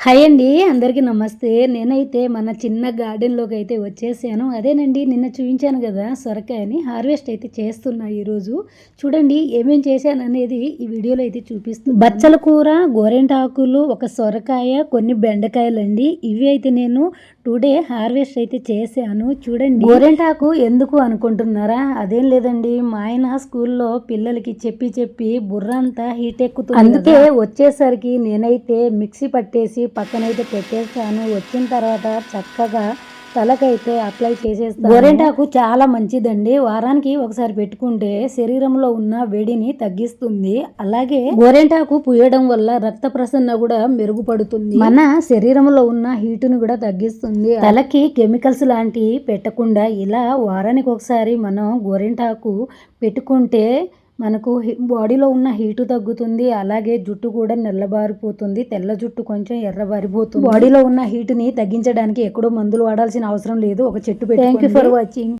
Hi అండి. అందరికీ నమస్తే. నేనైతే మన చిన్న గార్డెన్‌లోకి అయితే వచ్చేసాను. అదేనండి నిన్న చూయించాను గదా! సొరకాయని హార్వెస్ట్ అయితే చేస్తున్నా ఈరోజు. చూడండి ఏమేం చేశాననేది ఈ వీడియోలో అయితే చూపిస్తున్నాను. బచ్చల కూర, గోరింటాకులు, ఒక సొరకాయ, కొన్ని బెండకాయలండి. ఇవి అయితే నేను టుడే హార్వెస్ట్ అయితే చేశాను. చూడండి గోరింటాకు ఎందుకు అనుకుంటున్నారా? అదేం లేదండి, మా ఆయన స్కూల్‌లో పిల్లలకి చెప్పి చెప్పి బుర్ర అంతా హీట్ ఎక్కుతుంది. అందుకే వచ్చేసరికి నేనైతే మిక్సీ పట్టేసి పక్కనైతే పెట్టేస్తాను. వచ్చిన తర్వాత చక్కగా తలకైతే అప్లై చేసేస్తాను. గోరింటాకు చాలా మంచిదండి. వారానికి ఒకసారి పెట్టుకుంటే శరీరంలో ఉన్న వేడిని తగ్గిస్తుంది. అలాగే గోరింటాకు పూయడం వల్ల రక్త ప్రసరణ కూడా మెరుగుపడుతుంది. మన శరీరంలో ఉన్న హీటును కూడా తగ్గిస్తుంది. తలకి కెమికల్స్ లాంటివి పెట్టకుండా ఇలా వారానికి ఒకసారి మనం గోరింటాకు పెట్టుకుంటే మనకు బాడీలో ఉన్న హీటు తగ్గుతుంది. అలాగే జుట్టు కూడా నల్లబారిపోతుంది. తెల్ల జుట్టు కొంచెం ఎర్రబారిపోతుంది. బాడీలో ఉన్న హీటుని తగ్గించడానికి ఎక్కడో మందులు వాడాల్సిన అవసరం లేదు. ఒక చెట్టు పెట్టుకోండి. Thank you for watching.